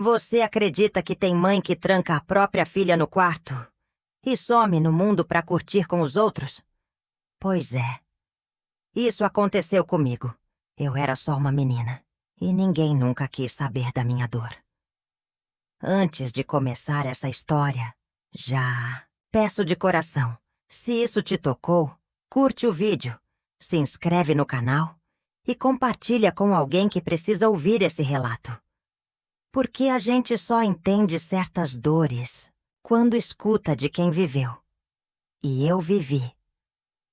Você acredita que tem mãe que tranca a própria filha no quarto e some no mundo pra curtir com os outros? Pois é. Isso aconteceu comigo. Eu era só uma menina e ninguém nunca quis saber da minha dor. Antes de começar essa história, já peço de coração, se isso te tocou, curte o vídeo, se inscreve no canal e compartilha com alguém que precisa ouvir esse relato. Porque a gente só entende certas dores quando escuta de quem viveu. E eu vivi.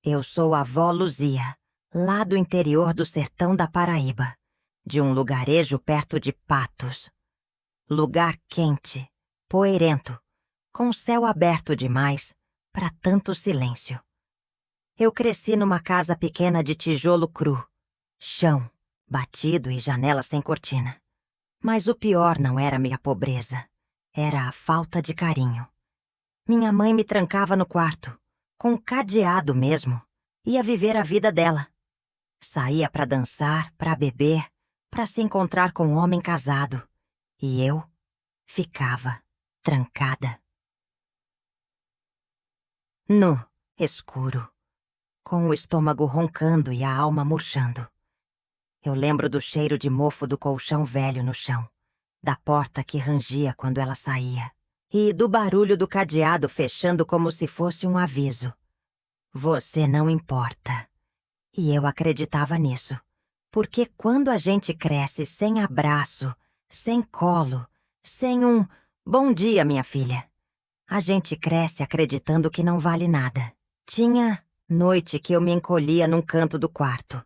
Eu sou a avó Luzia, lá do interior do sertão da Paraíba, de um lugarejo perto de Patos. Lugar quente, poeirento, com céu aberto demais para tanto silêncio. Eu cresci numa casa pequena de tijolo cru, chão batido e janela sem cortina. Mas o pior não era minha pobreza, era a falta de carinho. Minha mãe me trancava no quarto, com cadeado mesmo, ia viver a vida dela. Saía para dançar, para beber, para se encontrar com um homem casado. E eu ficava trancada. Nu, escuro, com o estômago roncando e a alma murchando. Eu lembro do cheiro de mofo do colchão velho no chão, da porta que rangia quando ela saía, e do barulho do cadeado fechando como se fosse um aviso. Você não importa. E eu acreditava nisso, porque quando a gente cresce sem abraço, sem colo, sem um "bom dia, minha filha", a gente cresce acreditando que não vale nada. Tinha noite que eu me encolhia num canto do quarto,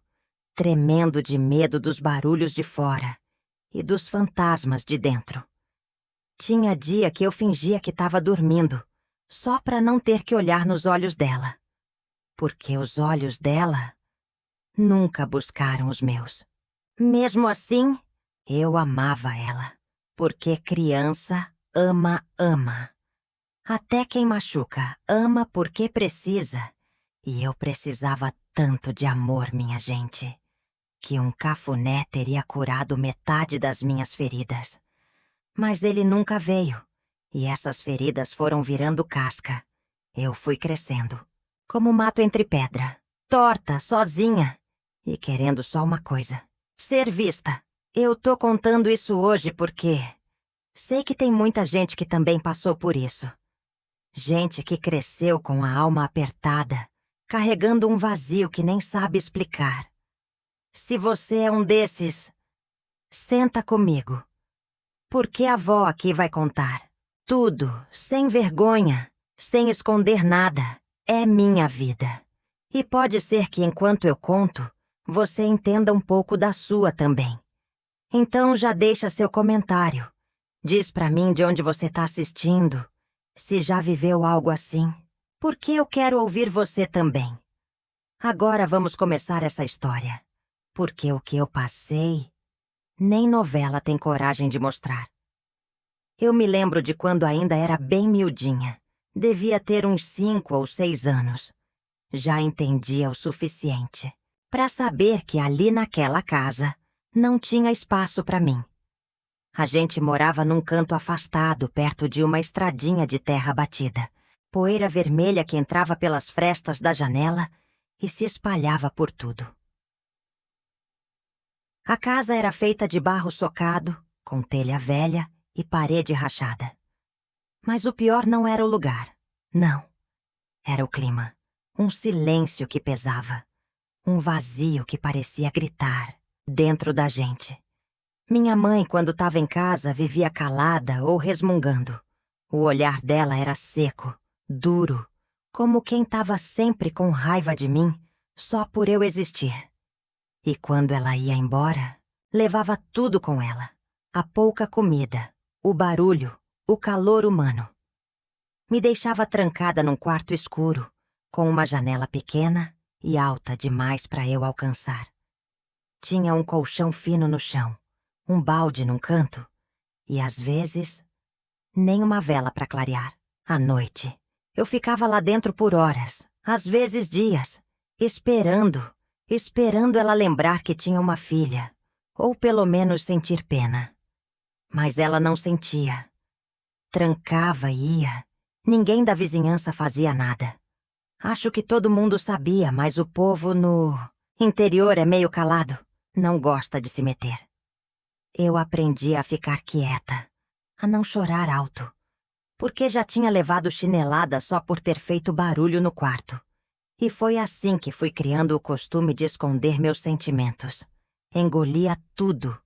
tremendo de medo dos barulhos de fora e dos fantasmas de dentro. Tinha dia que eu fingia que estava dormindo, só para não ter que olhar nos olhos dela. Porque os olhos dela nunca buscaram os meus. Mesmo assim, eu amava ela, porque criança ama. Até quem machuca ama porque precisa. E eu precisava tanto de amor, minha gente, que um cafuné teria curado metade das minhas feridas. Mas ele nunca veio, e essas feridas foram virando casca. Eu fui crescendo, como mato entre pedra, torta, sozinha, e querendo só uma coisa: ser vista. Eu tô contando isso hoje porque sei que tem muita gente que também passou por isso. Gente que cresceu com a alma apertada, carregando um vazio que nem sabe explicar. Se você é um desses, senta comigo, porque a avó aqui vai contar. Tudo, sem vergonha, sem esconder nada, é minha vida. E pode ser que enquanto eu conto, você entenda um pouco da sua também. Então já deixa seu comentário. Diz pra mim de onde você tá assistindo, se já viveu algo assim, porque eu quero ouvir você também. Agora vamos começar essa história, porque o que eu passei, nem novela tem coragem de mostrar. Eu me lembro de quando ainda era bem miudinha, devia ter uns 5 ou 6 anos. Já entendia o suficiente para saber que ali naquela casa não tinha espaço para mim. A gente morava num canto afastado, perto de uma estradinha de terra batida, poeira vermelha que entrava pelas frestas da janela e se espalhava por tudo. A casa era feita de barro socado, com telha velha e parede rachada. Mas o pior não era o lugar, não. Era o clima, um silêncio que pesava, um vazio que parecia gritar dentro da gente. Minha mãe, quando estava em casa, vivia calada ou resmungando. O olhar dela era seco, duro, como quem estava sempre com raiva de mim, só por eu existir. E quando ela ia embora, levava tudo com ela. A pouca comida, o barulho, o calor humano. Me deixava trancada num quarto escuro, com uma janela pequena e alta demais para eu alcançar. Tinha um colchão fino no chão, um balde num canto e, às vezes, nem uma vela para clarear. À noite, eu ficava lá dentro por horas, às vezes dias, esperando ela lembrar que tinha uma filha, ou pelo menos sentir pena. Mas ela não sentia. Trancava e ia. Ninguém da vizinhança fazia nada. Acho que todo mundo sabia, mas o povo no interior é meio calado. Não gosta de se meter. Eu aprendi a ficar quieta, a não chorar alto, porque já tinha levado chinelada só por ter feito barulho no quarto. E foi assim que fui criando o costume de esconder meus sentimentos. Engolia tudo.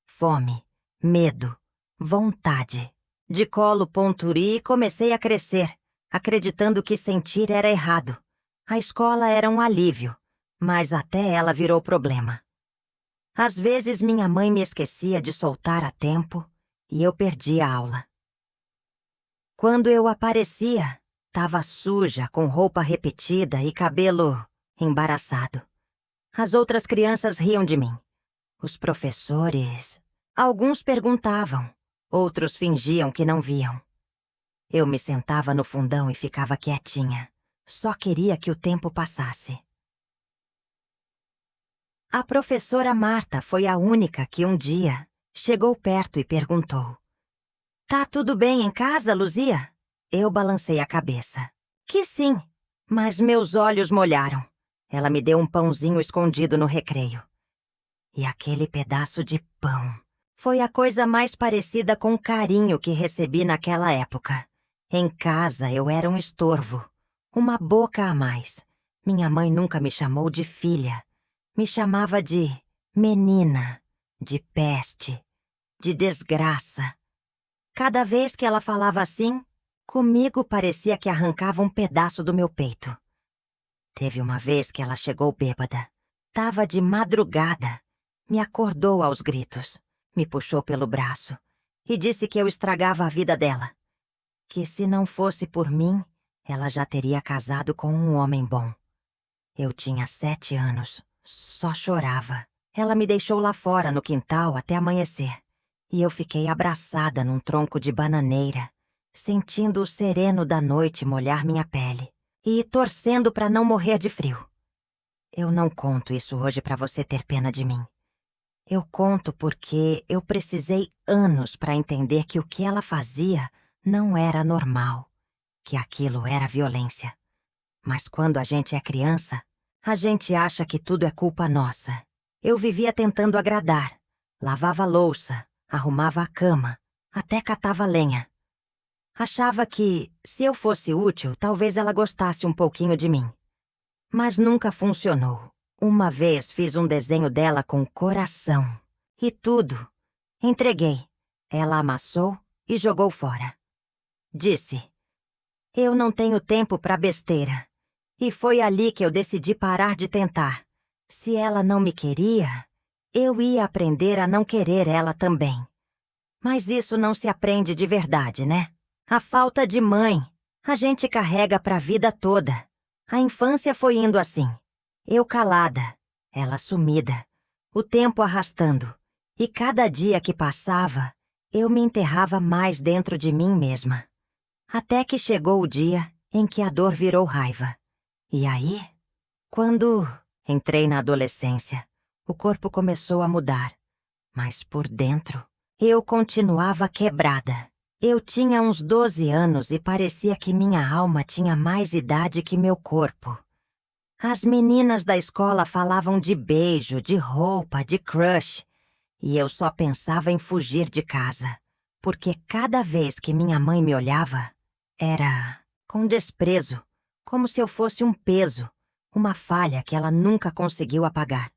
Fome, medo, vontade. De colo ponturi e comecei a crescer, acreditando que sentir era errado. A escola era um alívio, mas até ela virou problema. Às vezes minha mãe me esquecia de soltar a tempo e eu perdia a aula. Quando eu aparecia, estava suja, com roupa repetida e cabelo embaraçado. As outras crianças riam de mim. Os professores... Alguns perguntavam, outros fingiam que não viam. Eu me sentava no fundão e ficava quietinha. Só queria que o tempo passasse. A professora Marta foi a única que um dia chegou perto e perguntou: "Tá tudo bem em casa, Luzia?" Eu balancei a cabeça. Que sim, mas meus olhos molharam. Ela me deu um pãozinho escondido no recreio. E aquele pedaço de pão foi a coisa mais parecida com carinho que recebi naquela época. Em casa eu era um estorvo, uma boca a mais. Minha mãe nunca me chamou de filha. Me chamava de menina, de peste, de desgraça. Cada vez que ela falava assim, comigo parecia que arrancava um pedaço do meu peito. Teve uma vez que ela chegou bêbada. Tava de madrugada. Me acordou aos gritos. Me puxou pelo braço e disse que eu estragava a vida dela. Que se não fosse por mim, ela já teria casado com um homem bom. Eu tinha 7 anos. Só chorava. Ela me deixou lá fora no quintal até amanhecer. E eu fiquei abraçada num tronco de bananeira, sentindo o sereno da noite molhar minha pele e torcendo para não morrer de frio. Eu não conto isso hoje para você ter pena de mim. Eu conto porque eu precisei anos para entender que o que ela fazia não era normal, que aquilo era violência. Mas quando a gente é criança, a gente acha que tudo é culpa nossa. Eu vivia tentando agradar. Lavava a louça, arrumava a cama, até catava lenha. Achava que, se eu fosse útil, talvez ela gostasse um pouquinho de mim. Mas nunca funcionou. Uma vez fiz um desenho dela com coração. E tudo. Entreguei. Ela amassou e jogou fora. Disse: "Eu não tenho tempo para besteira." E foi ali que eu decidi parar de tentar. Se ela não me queria, eu ia aprender a não querer ela também. Mas isso não se aprende de verdade, né? A falta de mãe, a gente carrega para a vida toda. A infância foi indo assim. Eu calada, ela sumida, o tempo arrastando. E cada dia que passava, eu me enterrava mais dentro de mim mesma. Até que chegou o dia em que a dor virou raiva. E aí, quando entrei na adolescência, o corpo começou a mudar. Mas por dentro, eu continuava quebrada. Eu tinha uns 12 anos e parecia que minha alma tinha mais idade que meu corpo. As meninas da escola falavam de beijo, de roupa, de crush. E eu só pensava em fugir de casa. Porque cada vez que minha mãe me olhava, era com desprezo, como se eu fosse um peso, uma falha que ela nunca conseguiu apagar.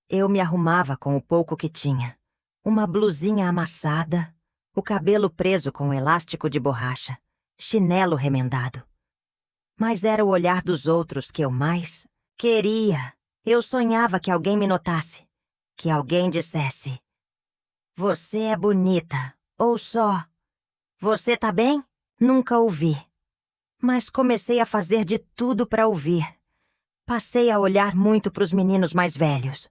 Eu me arrumava com o pouco que tinha. Uma blusinha amassada, o cabelo preso com elástico de borracha, chinelo remendado. Mas era o olhar dos outros que eu mais queria. Eu sonhava que alguém me notasse, que alguém dissesse: "Você é bonita", ou só: "Você tá bem?" Nunca ouvi. Mas comecei a fazer de tudo para ouvir. Passei a olhar muito para os meninos mais velhos.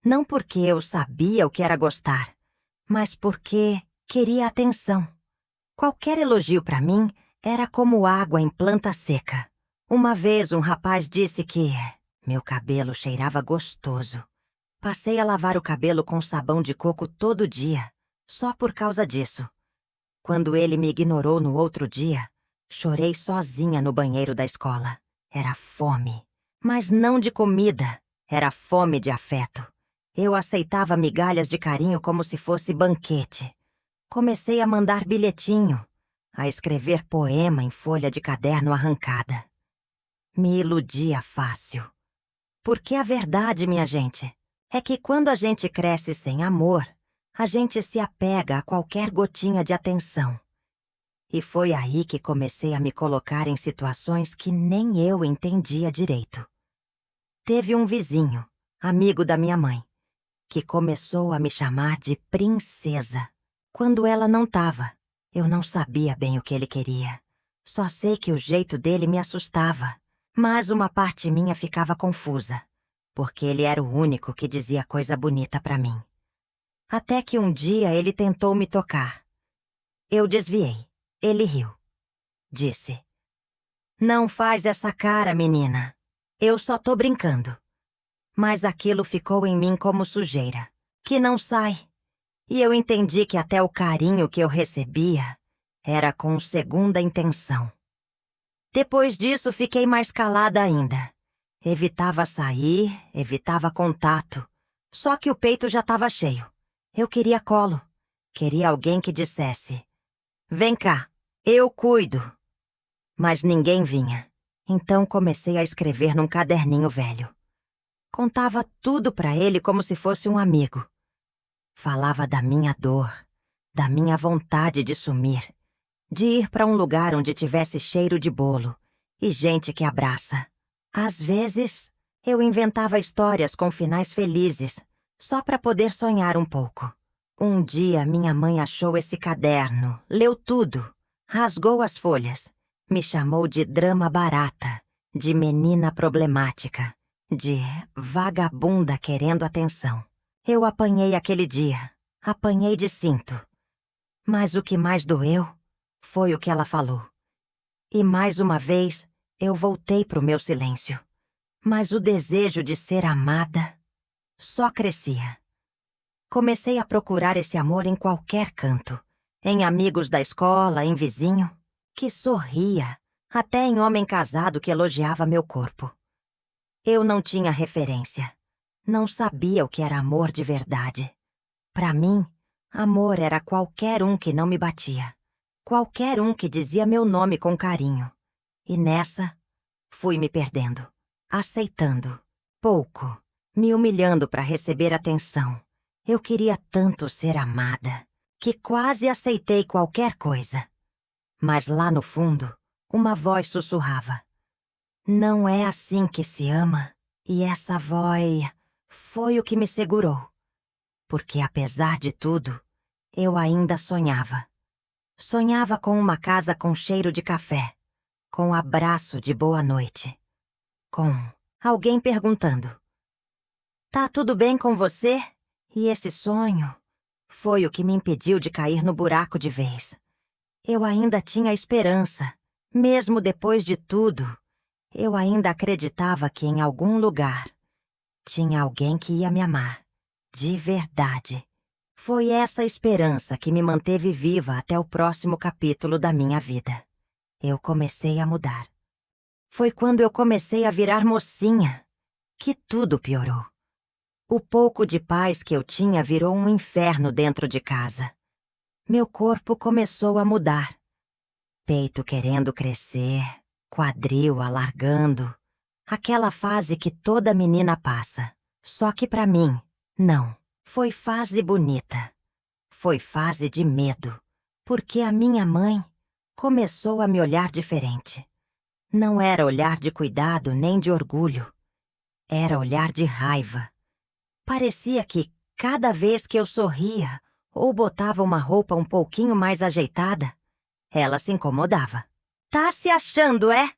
Não porque eu sabia o que era gostar, mas porque queria atenção. Qualquer elogio para mim era como água em planta seca. Uma vez um rapaz disse que meu cabelo cheirava gostoso. Passei a lavar o cabelo com sabão de coco todo dia, só por causa disso. Quando ele me ignorou no outro dia, chorei sozinha no banheiro da escola. Era fome, mas não de comida, era fome de afeto. Eu aceitava migalhas de carinho como se fosse banquete. Comecei a mandar bilhetinho, a escrever poema em folha de caderno arrancada. Me iludia fácil. Porque a verdade, minha gente, é que quando a gente cresce sem amor, a gente se apega a qualquer gotinha de atenção. E foi aí que comecei a me colocar em situações que nem eu entendia direito. Teve um vizinho, amigo da minha mãe, que começou a me chamar de princesa. Quando ela não tava, eu não sabia bem o que ele queria. Só sei que o jeito dele me assustava, mas uma parte minha ficava confusa, porque ele era o único que dizia coisa bonita pra mim. Até que um dia ele tentou me tocar. Eu desviei. Ele riu. Disse: "Não faz essa cara, menina. Eu só tô brincando." Mas aquilo ficou em mim como sujeira, que não sai. E eu entendi que até o carinho que eu recebia era com segunda intenção. Depois disso, fiquei mais calada ainda. Evitava sair, evitava contato. Só que o peito já estava cheio. Eu queria colo. Queria alguém que dissesse: "Vem cá, eu cuido." Mas ninguém vinha. Então comecei a escrever num caderninho velho. Contava tudo pra ele como se fosse um amigo. Falava da minha dor, da minha vontade de sumir, de ir pra um lugar onde tivesse cheiro de bolo e gente que abraça. Às vezes, eu inventava histórias com finais felizes, só pra poder sonhar um pouco. Um dia, minha mãe achou esse caderno, leu tudo, rasgou as folhas, me chamou de drama barata, de menina problemática, de vagabunda querendo atenção. Eu apanhei aquele dia, apanhei de cinto. Mas o que mais doeu foi o que ela falou. E mais uma vez, eu voltei pro meu silêncio. Mas o desejo de ser amada só crescia. Comecei a procurar esse amor em qualquer canto. Em amigos da escola, em vizinho, que sorria, até em homem casado que elogiava meu corpo. Eu não tinha referência. Não sabia o que era amor de verdade. Para mim, amor era qualquer um que não me batia. Qualquer um que dizia meu nome com carinho. E nessa, fui me perdendo. Aceitando. Pouco. Me humilhando para receber atenção. Eu queria tanto ser amada, que quase aceitei qualquer coisa. Mas lá no fundo, uma voz sussurrava: "Não é assim que se ama." E essa voz foi o que me segurou. Porque apesar de tudo, eu ainda sonhava. Sonhava com uma casa com cheiro de café, com abraço de boa noite, com alguém perguntando: "Tá tudo bem com você?" E esse sonho foi o que me impediu de cair no buraco de vez. Eu ainda tinha esperança, mesmo depois de tudo. Eu ainda acreditava que em algum lugar tinha alguém que ia me amar, de verdade. Foi essa esperança que me manteve viva até o próximo capítulo da minha vida. Eu comecei a mudar. Foi quando eu comecei a virar mocinha que tudo piorou. O pouco de paz que eu tinha virou um inferno dentro de casa. Meu corpo começou a mudar. Peito querendo crescer, quadril alargando. Aquela fase que toda menina passa. Só que pra mim, não. Foi fase bonita. Foi fase de medo. Porque a minha mãe começou a me olhar diferente. Não era olhar de cuidado nem de orgulho. Era olhar de raiva. Parecia que, cada vez que eu sorria ou botava uma roupa um pouquinho mais ajeitada, ela se incomodava. "Tá se achando, é?"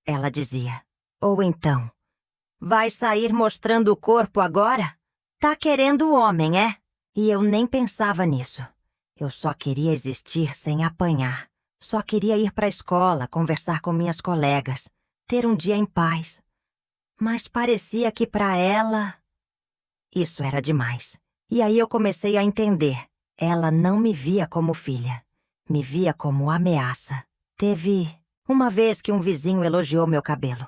ela dizia. Ou então: "Vai sair mostrando o corpo agora? Tá querendo o homem, é?" E eu nem pensava nisso. Eu só queria existir sem apanhar. Só queria ir pra escola, conversar com minhas colegas, ter um dia em paz. Mas parecia que pra ela Isso era demais. E aí eu comecei a entender. Ela não me via como filha. Me via como ameaça. Teve uma vez que um vizinho elogiou meu cabelo.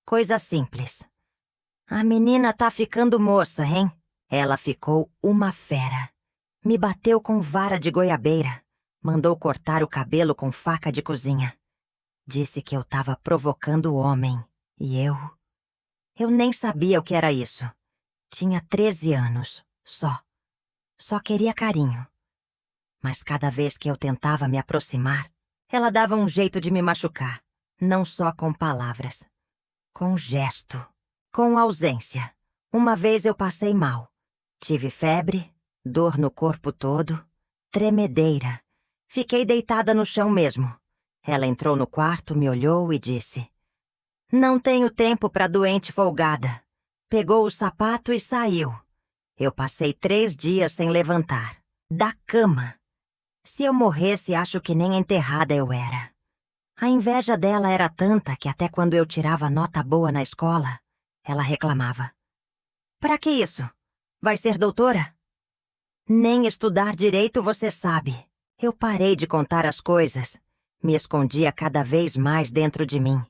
Coisa simples. A menina tá ficando moça, hein? Ela ficou uma fera. Me bateu com vara de goiabeira. Mandou cortar o cabelo com faca de cozinha. Disse que eu tava provocando o homem. E eu nem sabia o que era isso. Tinha 13 anos, só. Só queria carinho. Mas cada vez que eu tentava me aproximar, ela dava um jeito de me machucar. Não só com palavras. Com gesto. Com ausência. Uma vez eu passei mal. Tive febre, dor no corpo todo, tremedeira. Fiquei deitada no chão mesmo. Ela entrou no quarto, me olhou e disse: "Não tenho tempo para doente folgada." Pegou o sapato e saiu. Eu passei 3 dias sem levantar. Da cama. Se eu morresse, acho que nem enterrada eu era. A inveja dela era tanta que até quando eu tirava nota boa na escola, ela reclamava. "Pra que isso? Vai ser doutora?" Nem estudar direito você sabe. Eu parei de contar as coisas. Me escondia cada vez mais dentro de mim.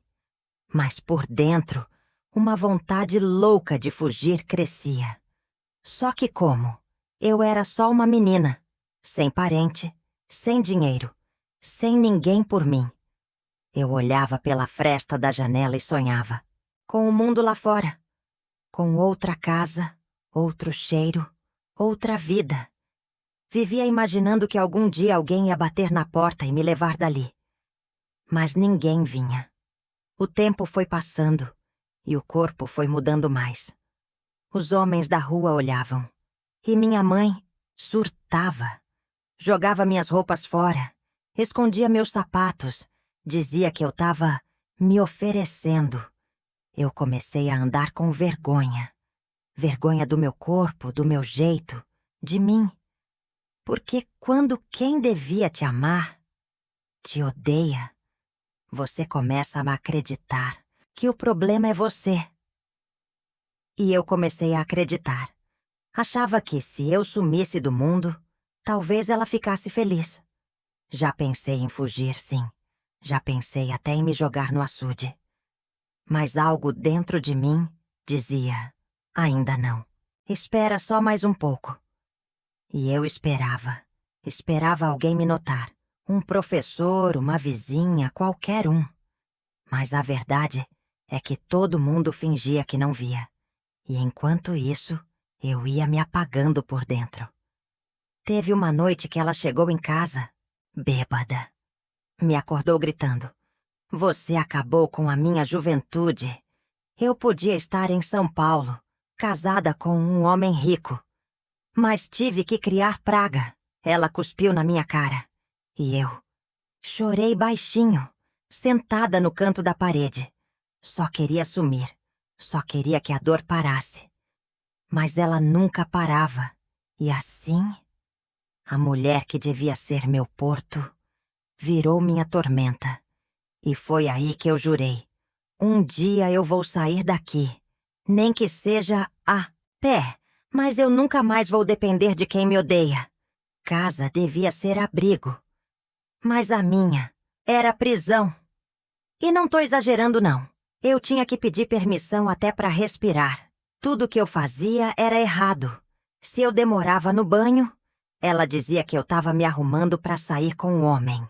Mas por dentro, uma vontade louca de fugir crescia. Só que como? Eu era só uma menina, sem parente, sem dinheiro, sem ninguém por mim. Eu olhava pela fresta da janela e sonhava, com o mundo lá fora, com outra casa, outro cheiro, outra vida. Vivia imaginando que algum dia alguém ia bater na porta e me levar dali. Mas ninguém vinha. O tempo foi passando e o corpo foi mudando mais. Os homens da rua olhavam. E minha mãe surtava. Jogava minhas roupas fora. Escondia meus sapatos. Dizia que eu estava me oferecendo. Eu comecei a andar com vergonha. Vergonha do meu corpo, do meu jeito, de mim. Porque quando quem devia te amar, te odeia, você começa a acreditar que o problema é você. E eu comecei a acreditar. Achava que se eu sumisse do mundo, talvez ela ficasse feliz. Já pensei em fugir, sim. Já pensei até em me jogar no açude. Mas algo dentro de mim dizia, ainda não. Espera só mais um pouco. E eu esperava. Esperava alguém me notar. Um professor, uma vizinha, qualquer um. Mas a verdade é que todo mundo fingia que não via. E enquanto isso, eu ia me apagando por dentro. Teve uma noite que ela chegou em casa, bêbada. Me acordou gritando: "Você acabou com a minha juventude. Eu podia estar em São Paulo, casada com um homem rico. Mas tive que criar praga." Ela cuspiu na minha cara. E eu chorei baixinho, sentada no canto da parede. Só queria sumir. Só queria que a dor parasse. Mas ela nunca parava. E assim, a mulher que devia ser meu porto virou minha tormenta. E foi aí que eu jurei: um dia eu vou sair daqui. Nem que seja a pé, mas eu nunca mais vou depender de quem me odeia. Casa devia ser abrigo. Mas a minha era prisão. E não tô exagerando, não. Eu tinha que pedir permissão até para respirar. Tudo que eu fazia era errado. Se eu demorava no banho, ela dizia que eu estava me arrumando para sair com um homem.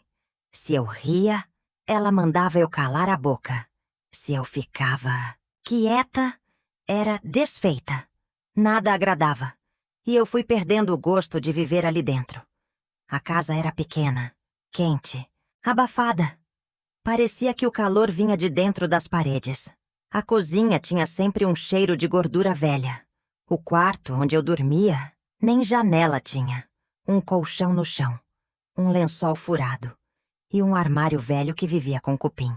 Se eu ria, ela mandava eu calar a boca. Se eu ficava quieta, era desfeita. Nada agradava. E eu fui perdendo o gosto de viver ali dentro. A casa era pequena, quente, abafada. Parecia que o calor vinha de dentro das paredes. A cozinha tinha sempre um cheiro de gordura velha. O quarto onde eu dormia nem janela tinha. Um colchão no chão, um lençol furado e um armário velho que vivia com cupim.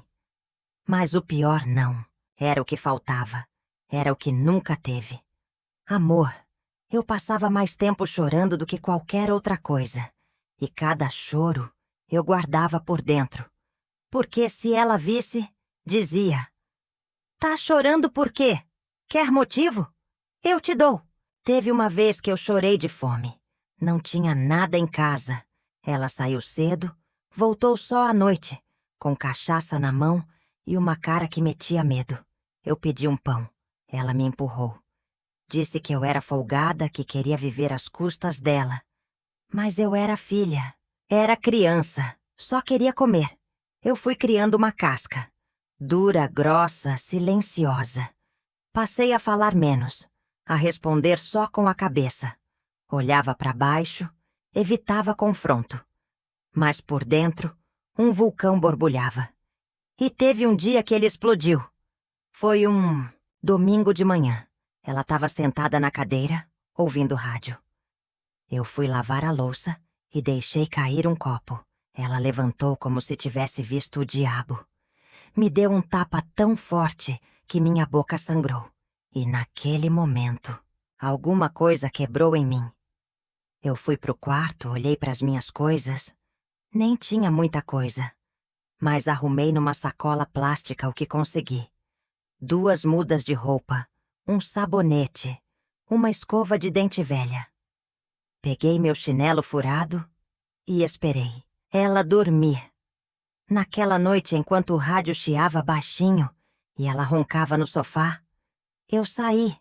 Mas o pior não. Era o que faltava. Era o que nunca teve. Amor. Eu passava mais tempo chorando do que qualquer outra coisa. E cada choro eu guardava por dentro. Porque se ela visse, dizia: "Tá chorando por quê? Quer motivo? Eu te dou. Teve uma vez que eu chorei de fome. Não tinha nada em casa. Ela saiu cedo, voltou só à noite, com cachaça na mão e uma cara que metia medo. Eu pedi um pão. Ela me empurrou. Disse que eu era folgada, que queria viver às custas dela. Mas eu era filha. Era criança. Só queria comer. Eu fui criando uma casca. Dura, grossa, silenciosa. Passei a falar menos, a responder só com a cabeça. Olhava para baixo, evitava confronto. Mas por dentro, um vulcão borbulhava. E teve um dia que ele explodiu. Foi um domingo de manhã. Ela estava sentada na cadeira, ouvindo rádio. Eu fui lavar a louça e deixei cair um copo. Ela levantou como se tivesse visto o diabo. Me deu um tapa tão forte que minha boca sangrou. E naquele momento, alguma coisa quebrou em mim. Eu fui pro quarto, olhei para as minhas coisas. Nem tinha muita coisa, mas arrumei numa sacola plástica o que consegui. 2 mudas de roupa, um sabonete, uma escova de dente velha. Peguei meu chinelo furado e esperei ela dormir. Naquela noite, enquanto o rádio chiava baixinho e ela roncava no sofá, eu saí,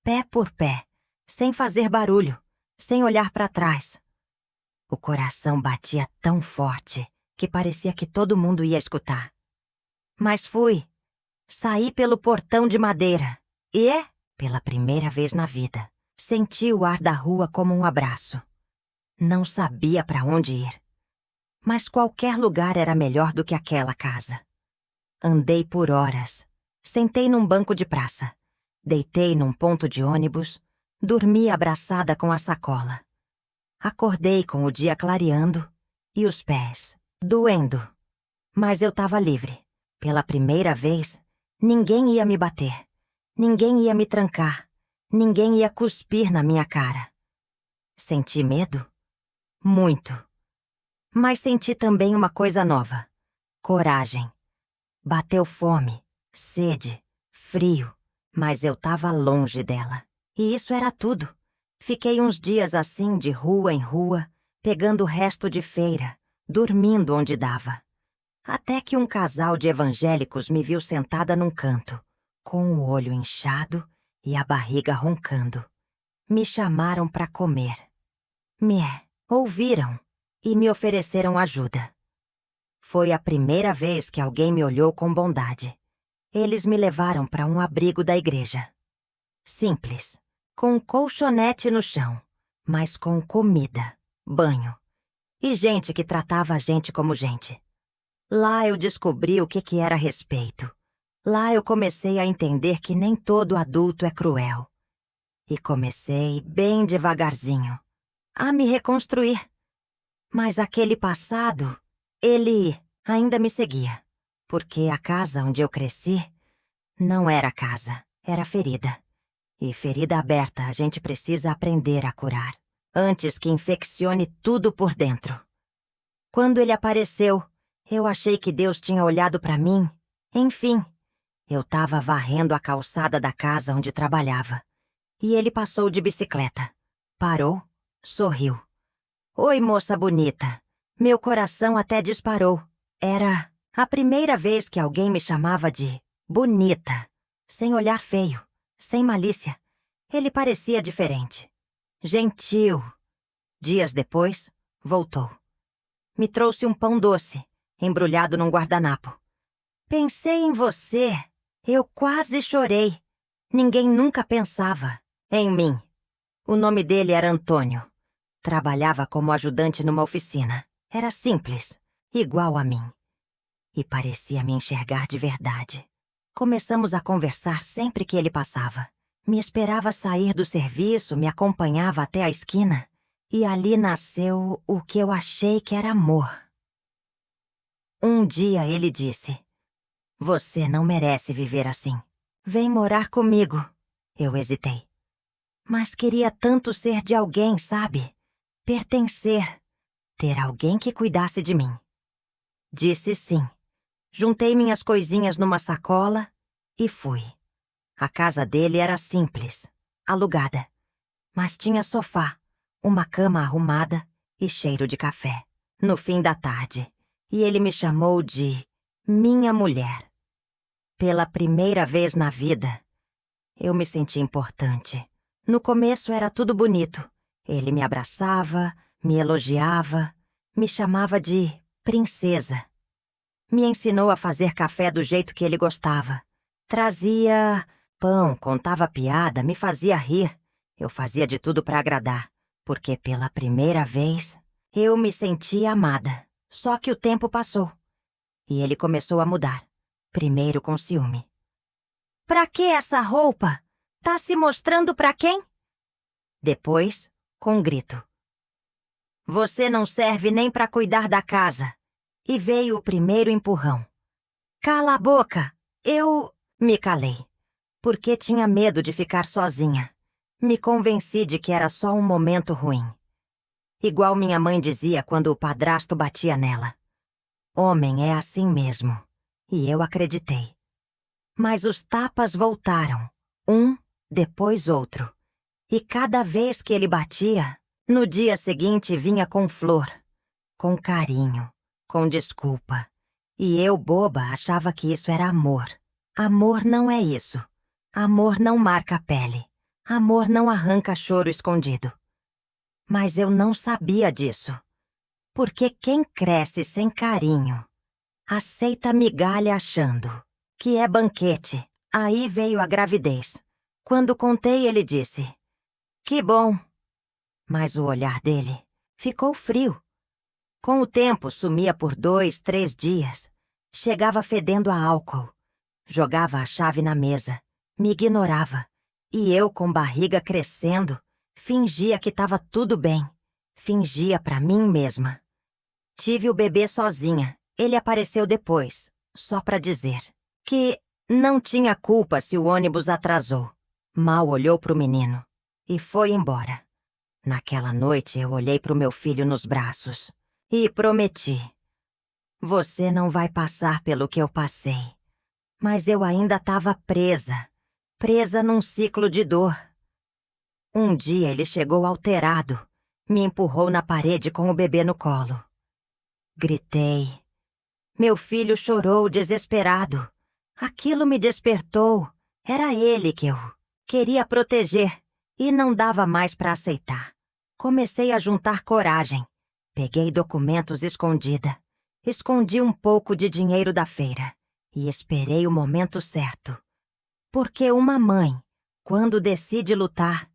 pé por pé, sem fazer barulho, sem olhar para trás. O coração batia tão forte que parecia que todo mundo ia escutar. Mas fui. Saí pelo portão de madeira e, pela primeira vez na vida, senti o ar da rua como um abraço. Não sabia para onde ir. Mas qualquer lugar era melhor do que aquela casa. Andei por horas. Sentei num banco de praça. Deitei num ponto de ônibus. Dormi abraçada com a sacola. Acordei com o dia clareando e os pés doendo. Mas eu estava livre. Pela primeira vez, ninguém ia me bater. Ninguém ia me trancar. Ninguém ia cuspir na minha cara. Senti medo? Muito. Mas senti também uma coisa nova. Coragem. Bateu fome, sede, frio, mas eu estava longe dela. E isso era tudo. Fiquei uns dias assim, de rua em rua, pegando o resto de feira, dormindo onde dava. Até que um casal de evangélicos me viu sentada num canto, com o olho inchado e a barriga roncando. Me chamaram para comer. Me ouviram e me ofereceram ajuda. Foi a primeira vez que alguém me olhou com bondade. Eles me levaram para um abrigo da igreja. Simples, com um colchonete no chão, mas com comida, banho e gente que tratava a gente como gente. Lá eu descobri o que era respeito. Lá eu comecei a entender que nem todo adulto é cruel. E comecei, bem devagarzinho, a me reconstruir. Mas aquele passado, ele ainda me seguia. Porque a casa onde eu cresci não era casa, era ferida. E ferida aberta a gente precisa aprender a curar, antes que infeccione tudo por dentro. Quando ele apareceu, eu achei que Deus tinha olhado para mim. Enfim, eu estava varrendo a calçada da casa onde trabalhava. E ele passou de bicicleta. Parou, sorriu. Oi, moça bonita. Meu coração até disparou. Era a primeira vez que alguém me chamava de bonita, sem olhar feio, sem malícia. Ele parecia diferente. Gentil. Dias depois, voltou. Me trouxe um pão doce, embrulhado num guardanapo. Pensei em você. Eu quase chorei. Ninguém nunca pensava em mim. O nome dele era Antônio. Trabalhava como ajudante numa oficina. Era simples, igual a mim. E parecia me enxergar de verdade. Começamos a conversar sempre que ele passava. Me esperava sair do serviço, me acompanhava até a esquina. E ali nasceu o que eu achei que era amor. Um dia ele disse: "Você não merece viver assim. Vem morar comigo." Eu hesitei. Mas queria tanto ser de alguém, sabe? Pertencer. Ter alguém que cuidasse de mim. Disse sim. Juntei minhas coisinhas numa sacola e fui. A casa dele era simples, alugada. mas tinha sofá, uma cama arrumada e cheiro de café. No fim da tarde, e ele me chamou de minha mulher. Pela primeira vez na vida, eu me senti importante. No começo era tudo bonito. Ele me abraçava, me elogiava, me chamava de princesa. Me ensinou a fazer café do jeito que ele gostava. Trazia pão, contava piada, me fazia rir. Eu fazia de tudo para agradar, porque pela primeira vez eu me sentia amada. Só que o tempo passou e ele começou a mudar. Primeiro com ciúme. Pra que essa roupa? Tá se mostrando pra quem? Depois, com grito. Você não serve nem pra cuidar da casa. E veio o primeiro empurrão. Cala a boca! Eu me calei, porque tinha medo de ficar sozinha. Me convenci de que era só um momento ruim. Igual minha mãe dizia quando o padrasto batia nela. Homem é assim mesmo. E eu acreditei. Mas os tapas voltaram, um depois outro. E cada vez que ele batia, no dia seguinte vinha com flor, com carinho, com desculpa. E eu, boba, achava que isso era amor. Amor não é isso. Amor não marca a pele. Amor não arranca choro escondido. Mas eu não sabia disso. Porque quem cresce sem carinho aceita migalha achando que é banquete. Aí veio a gravidez. Quando contei, ele disse: que bom. Mas o olhar dele ficou frio. Com o tempo, sumia por 2, 3 dias. Chegava fedendo a álcool. Jogava a chave na mesa. Me ignorava. E eu, com barriga crescendo, fingia que estava tudo bem. Fingia pra mim mesma. Tive o bebê sozinha. Ele apareceu depois, só pra dizer que não tinha culpa se o ônibus atrasou. Mal olhou pro menino e foi embora. Naquela noite eu olhei pro meu filho nos braços e prometi: você não vai passar pelo que eu passei. Mas eu ainda estava presa num ciclo de dor. Um dia ele chegou alterado, me empurrou na parede com o bebê no colo. Gritei. Meu filho chorou desesperado. Aquilo me despertou. Era ele que eu queria proteger e não dava mais para aceitar. Comecei a juntar coragem. Peguei documentos escondida. Escondi um pouco de dinheiro da feira e esperei o momento certo. Porque uma mãe, quando decide lutar,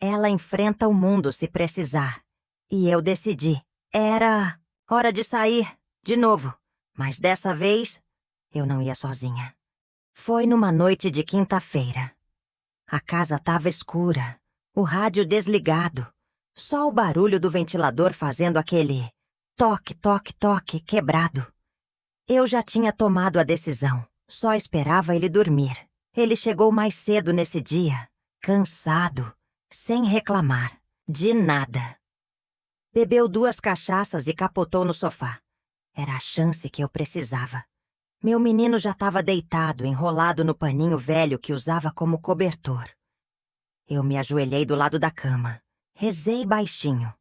ela enfrenta o mundo se precisar. E eu decidi. Era hora de sair, de novo. Mas dessa vez, eu não ia sozinha. Foi numa noite de quinta-feira. A casa estava escura, o rádio desligado, só o barulho do ventilador fazendo aquele toque, toque, toque quebrado. Eu já tinha tomado a decisão, só esperava ele dormir. Ele chegou mais cedo nesse dia, cansado, sem reclamar, de nada. Bebeu 2 cachaças e capotou no sofá. Era a chance que eu precisava. Meu menino já estava deitado, enrolado no paninho velho que usava como cobertor. Eu me ajoelhei do lado da cama. Rezei baixinho.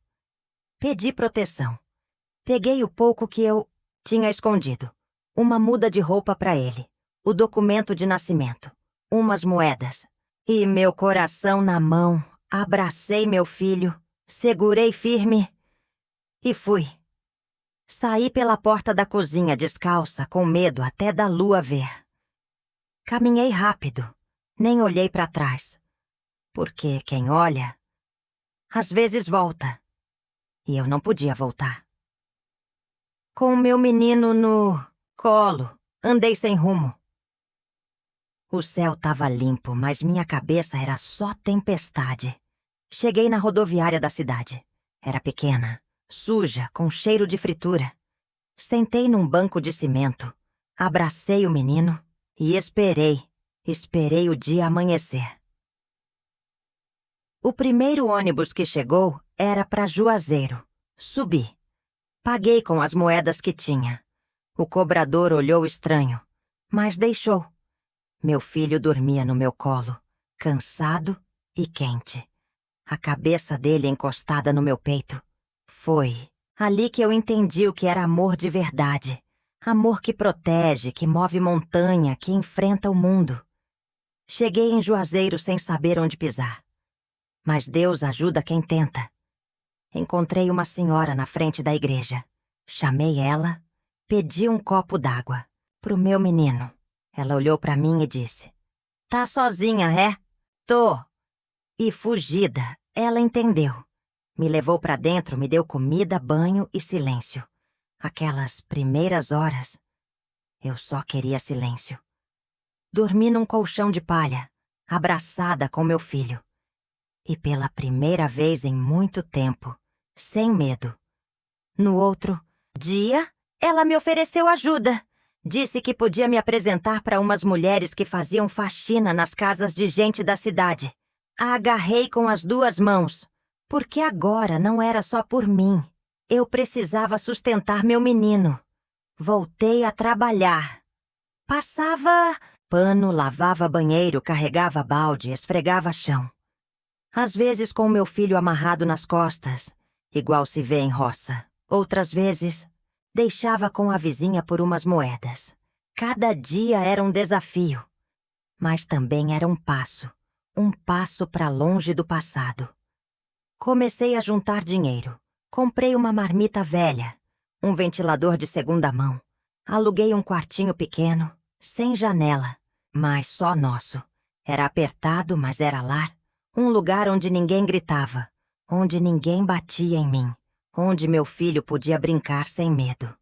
Pedi proteção. Peguei o pouco que eu tinha escondido. Uma muda de roupa para ele. O documento de nascimento. Umas moedas. E meu coração na mão, abracei meu filho, segurei firme e fui. Saí pela porta da cozinha descalça, com medo até da lua ver. Caminhei rápido, nem olhei para trás. Porque quem olha, às vezes volta. E eu não podia voltar. Com meu menino no colo, andei sem rumo. O céu estava limpo, mas minha cabeça era só tempestade. Cheguei na rodoviária da cidade. Era pequena, suja, com cheiro de fritura. Sentei num banco de cimento, abracei o menino e esperei o dia amanhecer. O primeiro ônibus que chegou era para Juazeiro. Subi. Paguei com as moedas que tinha. O cobrador olhou estranho, mas deixou. Meu filho dormia no meu colo, cansado e quente. a cabeça dele encostada no meu peito. Foi ali que eu entendi o que era amor de verdade. Amor que protege, que move montanha, que enfrenta o mundo. Cheguei em Juazeiro sem saber onde pisar. Mas Deus ajuda quem tenta. Encontrei uma senhora na frente da igreja. Chamei ela, pedi um copo d'água pro meu menino. Ela olhou pra mim e disse: "Tá sozinha, é?" "Tô." E fugida, ela entendeu. Me levou pra dentro, me deu comida, banho e silêncio. Aquelas primeiras horas, eu só queria silêncio. Dormi num colchão de palha, abraçada com meu filho. E pela primeira vez em muito tempo, sem medo. No outro dia, ela me ofereceu ajuda. Disse que podia me apresentar para umas mulheres que faziam faxina nas casas de gente da cidade. A agarrei com as 2 mãos, porque agora não era só por mim. Eu precisava sustentar meu menino. Voltei a trabalhar. Passava pano, lavava banheiro, carregava balde, esfregava chão. Às vezes com meu filho amarrado nas costas, igual se vê em roça. Outras vezes, deixava com a vizinha por umas moedas. Cada dia era um desafio, mas também era um passo para longe do passado. Comecei a juntar dinheiro. Comprei uma marmita velha, um ventilador de segunda mão. Aluguei um quartinho pequeno, sem janela, mas só nosso. Era apertado, mas era lar. Um lugar onde ninguém gritava, onde ninguém batia em mim, onde meu filho podia brincar sem medo.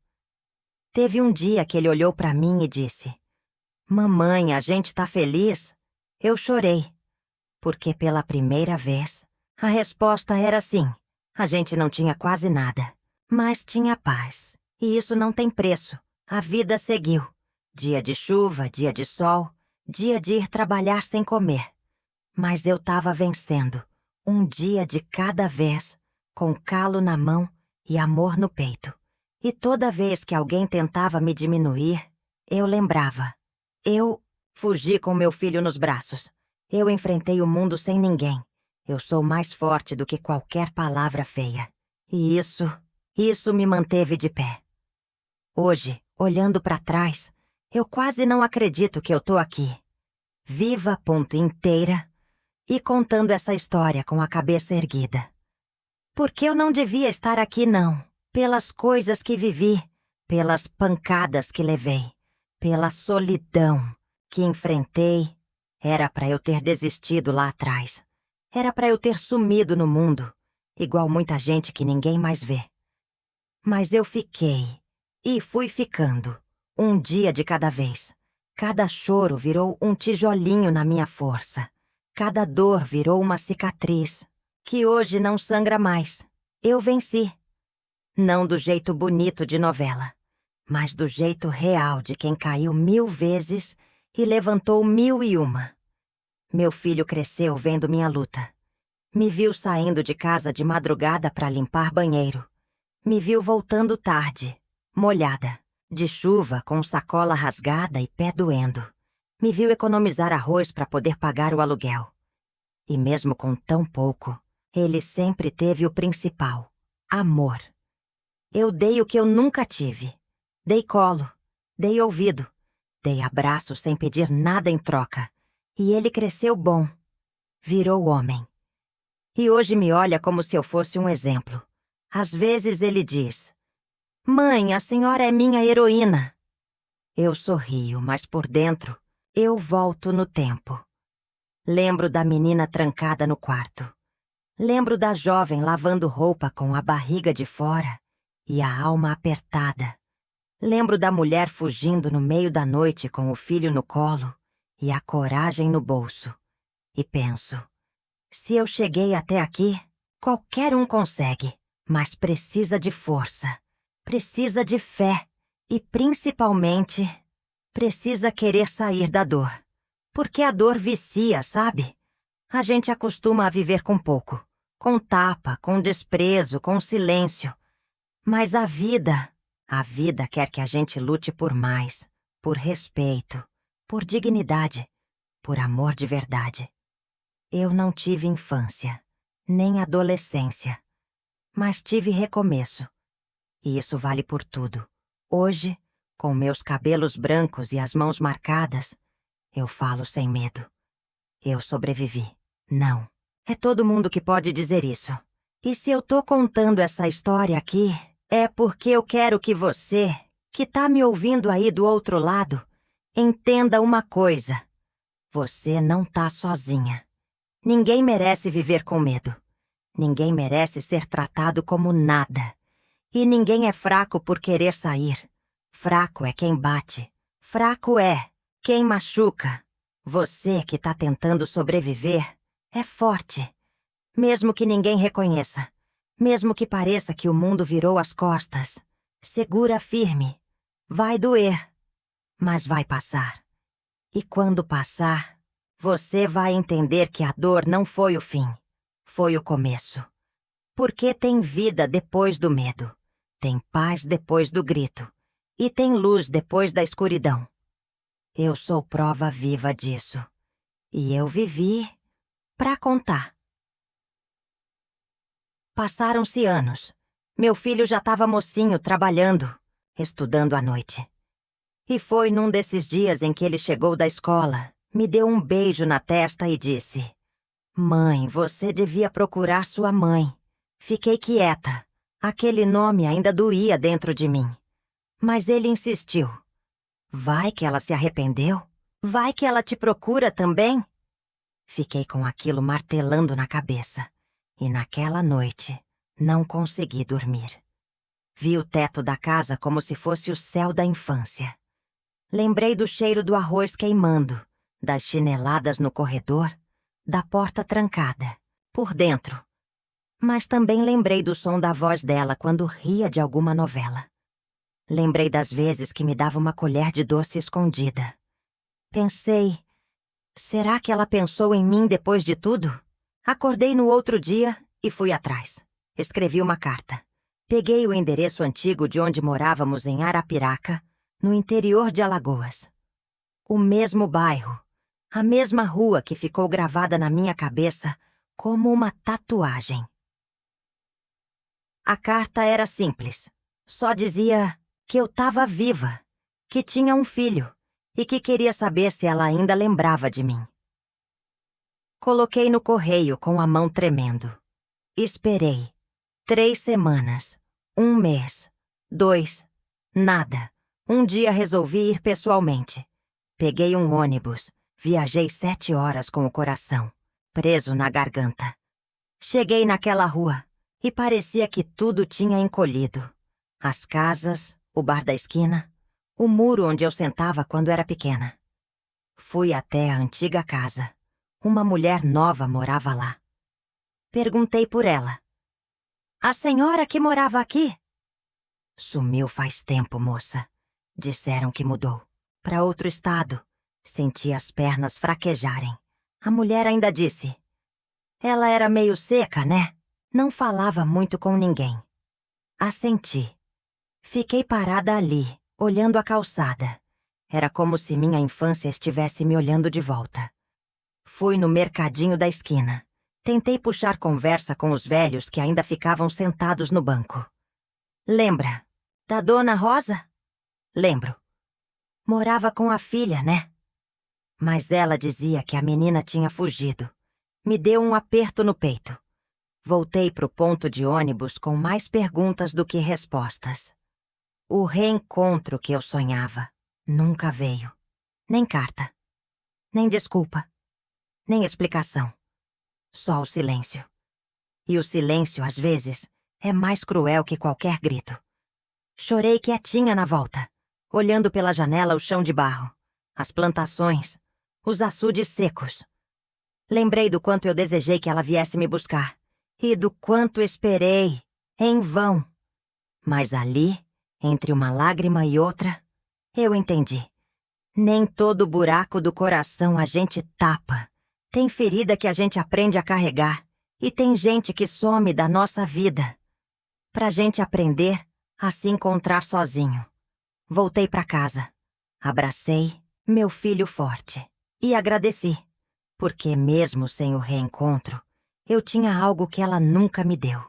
Teve um dia que ele olhou pra mim e disse: "Mamãe, a gente tá feliz?" Eu chorei, porque pela primeira vez, a resposta era sim. A gente não tinha quase nada, mas tinha paz. E isso não tem preço. A vida seguiu. Dia de chuva, dia de sol, dia de ir trabalhar sem comer. Mas eu tava vencendo, um dia de cada vez, com calo na mão e amor no peito. E toda vez que alguém tentava me diminuir, eu lembrava. Eu fugi com meu filho nos braços. Eu enfrentei o mundo sem ninguém. Eu sou mais forte do que qualquer palavra feia. E isso me manteve de pé. Hoje, olhando pra trás, eu quase não acredito que eu tô aqui. Viva, ponto, inteira, e contando essa história com a cabeça erguida. Porque eu não devia estar aqui, não. Pelas coisas que vivi, pelas pancadas que levei, pela solidão que enfrentei. Era pra eu ter desistido lá atrás. Era pra eu ter sumido no mundo, igual muita gente que ninguém mais vê. Mas eu fiquei, e fui ficando, um dia de cada vez. Cada choro virou um tijolinho na minha força. Cada dor virou uma cicatriz, que hoje não sangra mais. Eu venci. Não do jeito bonito de novela, mas do jeito real de quem caiu 1000 vezes e levantou 1001. Meu filho cresceu vendo minha luta. Me viu saindo de casa de madrugada para limpar banheiro. Me viu voltando tarde, molhada, de chuva, com sacola rasgada e pé doendo. Me viu economizar arroz para poder pagar o aluguel. E mesmo com tão pouco, ele sempre teve o principal: amor. Eu dei o que eu nunca tive. Dei colo, dei ouvido, dei abraço sem pedir nada em troca. E ele cresceu bom, virou homem. E hoje me olha como se eu fosse um exemplo. Às vezes ele diz: "Mãe, a senhora é minha heroína." Eu sorrio, mas por dentro, eu volto no tempo. Lembro da menina trancada no quarto. Lembro da jovem lavando roupa com a barriga de fora e a alma apertada. Lembro da mulher fugindo no meio da noite com o filho no colo e a coragem no bolso. E penso: se eu cheguei até aqui, qualquer um consegue, mas precisa de força, precisa de fé e, principalmente, precisa querer sair da dor. Porque a dor vicia, sabe? A gente acostuma a viver com pouco, com tapa, com desprezo, com silêncio. Mas a vida quer que a gente lute por mais, por respeito, por dignidade, por amor de verdade. Eu não tive infância. nem adolescência. Mas tive recomeço. E isso vale por tudo. Hoje, com meus cabelos brancos e as mãos marcadas, eu falo sem medo. Eu sobrevivi. Não. É todo mundo que pode dizer isso. E se eu tô contando essa história aqui, é porque eu quero que você, que tá me ouvindo aí do outro lado, entenda uma coisa. Você não tá sozinha. Ninguém merece viver com medo. Ninguém merece ser tratado como nada. E ninguém é fraco por querer sair. Fraco é quem bate. Fraco é quem machuca. Você que tá tentando sobreviver é forte. Mesmo que ninguém reconheça. Mesmo que pareça que o mundo virou as costas. Segura firme. Vai doer. Mas vai passar. E quando passar, você vai entender que a dor não foi o fim. Foi o começo. Porque tem vida depois do medo. Tem paz depois do grito. E tem luz depois da escuridão. Eu sou prova viva disso. E eu vivi pra contar. Passaram-se anos. Meu filho já estava mocinho, trabalhando, estudando à noite. E foi num desses dias em que ele chegou da escola, me deu um beijo na testa e disse: "Mãe, você devia procurar sua mãe." Fiquei quieta. Aquele nome ainda doía dentro de mim. Mas ele insistiu. Vai que ela se arrependeu? Vai que ela te procura também? Fiquei com aquilo martelando na cabeça. E naquela noite, não consegui dormir. Vi o teto da casa como se fosse o céu da infância. Lembrei do cheiro do arroz queimando, das chineladas no corredor, da porta trancada, por dentro. Mas também lembrei do som da voz dela quando ria de alguma novela. Lembrei das vezes que me dava uma colher de doce escondida. Pensei, será que ela pensou em mim depois de tudo? Acordei no outro dia e fui atrás. Escrevi uma carta. Peguei o endereço antigo de onde morávamos em Arapiraca, no interior de Alagoas. O mesmo bairro, a mesma rua que ficou gravada na minha cabeça como uma tatuagem. A carta era simples. Só dizia que eu estava viva, que tinha um filho e que queria saber se ela ainda lembrava de mim. Coloquei no correio com a mão tremendo. Esperei. 3 semanas. 1 mês. 2. Nada. Um dia resolvi ir pessoalmente. Peguei um ônibus. Viajei 7 horas com o coração preso na garganta. Cheguei naquela rua e parecia que tudo tinha encolhido. As casas, o bar da esquina, o muro onde eu sentava quando era pequena. Fui até a antiga casa. Uma mulher nova morava lá. Perguntei por ela. "A senhora que morava aqui?" "Sumiu faz tempo, moça." Disseram que mudou. Para outro estado. Senti as pernas fraquejarem. A mulher ainda disse. Ela era meio seca, né? Não falava muito com ninguém. Assenti. Fiquei parada ali, olhando a calçada. Era como se minha infância estivesse me olhando de volta. Fui no mercadinho da esquina. Tentei puxar conversa com os velhos que ainda ficavam sentados no banco. "Lembra da Dona Rosa?" "Lembro. Morava com a filha, né?" Mas ela dizia que a menina tinha fugido. Me deu um aperto no peito. Voltei pro ponto de ônibus com mais perguntas do que respostas. O reencontro que eu sonhava nunca veio. Nem carta. Nem desculpa. Nem explicação. Só o silêncio. E o silêncio, às vezes, é mais cruel que qualquer grito. Chorei quietinha na volta, olhando pela janela o chão de barro, as plantações, os açudes secos. Lembrei do quanto eu desejei que ela viesse me buscar, e do quanto esperei, em vão. Mas ali, entre uma lágrima e outra, eu entendi. Nem todo buraco do coração a gente tapa. Tem ferida que a gente aprende a carregar, e tem gente que some da nossa vida. Pra gente aprender a se encontrar sozinho. Voltei pra casa. Abracei meu filho forte e agradeci, porque mesmo sem o reencontro, Eu tinha algo que ela nunca me deu.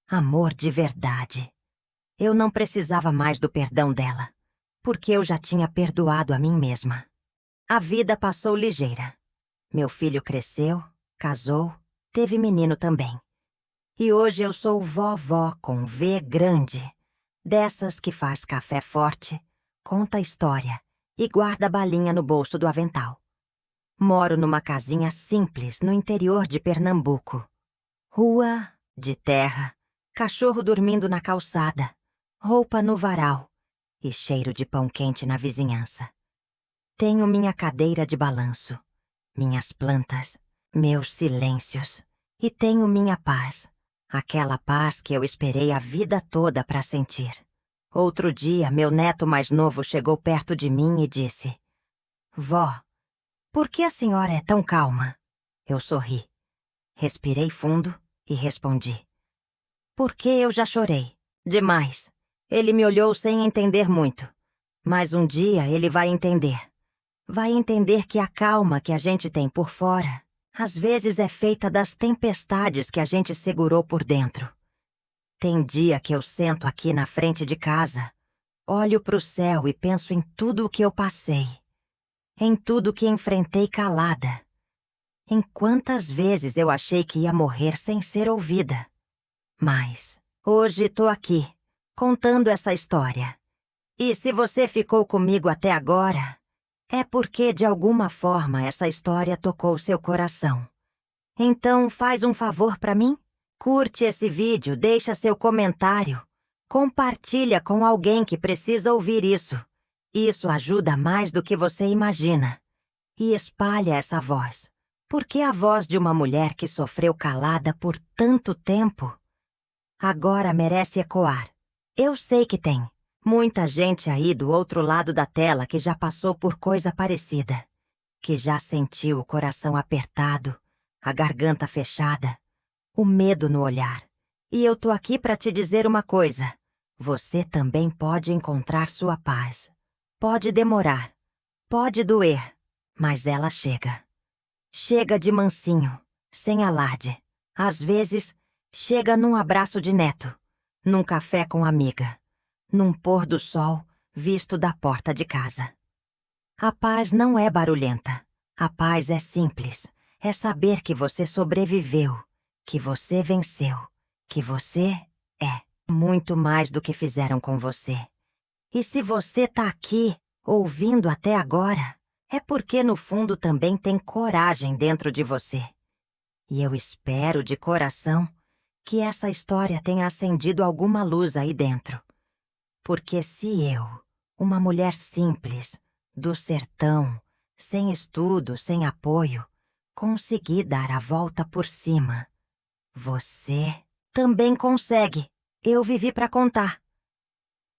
Amor de verdade. Eu não precisava mais do perdão dela, porque eu já tinha perdoado a mim mesma. A vida passou ligeira. Meu filho cresceu, casou, teve menino também. E hoje eu sou vovó com V grande, dessas que faz café forte, conta história e guarda balinha no bolso do avental. Moro numa casinha simples no interior de Pernambuco. Rua de terra, cachorro dormindo na calçada, roupa no varal e cheiro de pão quente na vizinhança. Tenho minha cadeira de balanço, minhas plantas, meus silêncios e tenho minha paz, aquela paz que eu esperei a vida toda para sentir. Outro dia, meu neto mais novo chegou perto de mim e disse: Vó, por que a senhora é tão calma? Eu sorri. Respirei fundo e respondi: Porque eu já chorei. Demais. Ele me olhou sem entender muito. Mas um dia ele vai entender. Vai entender que a calma que a gente tem por fora, às vezes é feita das tempestades que a gente segurou por dentro. Tem dia que eu sento aqui na frente de casa, olho pro céu e penso em tudo o que eu passei, em tudo que enfrentei calada, em quantas vezes eu achei que ia morrer sem ser ouvida. Mas hoje tô aqui, contando essa história. E se você ficou comigo até agora, é porque de alguma forma essa história tocou seu coração. Então faz um favor pra mim? Curte esse vídeo, deixa seu comentário, compartilha com alguém que precisa ouvir isso. Isso ajuda mais do que você imagina. E espalha essa voz, porque a voz de uma mulher que sofreu calada por tanto tempo agora merece ecoar. Eu sei que tem muita gente aí do outro lado da tela que já passou por coisa parecida, que já sentiu o coração apertado, a garganta fechada, o medo no olhar. E eu tô aqui para te dizer uma coisa: você também pode encontrar sua paz. Pode demorar, pode doer, mas ela chega. Chega de mansinho, sem alarde. Às vezes, chega num abraço de neto, num café com amiga, num pôr do sol visto da porta de casa. A paz não é barulhenta. A paz é simples. É saber que você sobreviveu, que você venceu, que você é muito mais do que fizeram com você. E se você tá aqui, ouvindo até agora, é porque no fundo também tem coragem dentro de você. E eu espero de coração que essa história tenha acendido alguma luz aí dentro. Porque se eu, uma mulher simples, do sertão, sem estudo, sem apoio, consegui dar a volta por cima, você também consegue. Eu vivi para contar.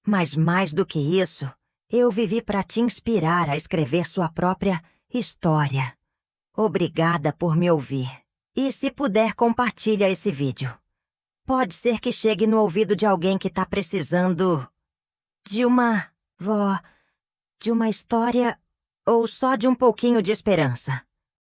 Mas mais do que isso, eu vivi para te inspirar a escrever sua própria história. Obrigada por me ouvir. E se puder, compartilha esse vídeo. Pode ser que chegue no ouvido de alguém que tá precisando de uma história ou só de um pouquinho de esperança.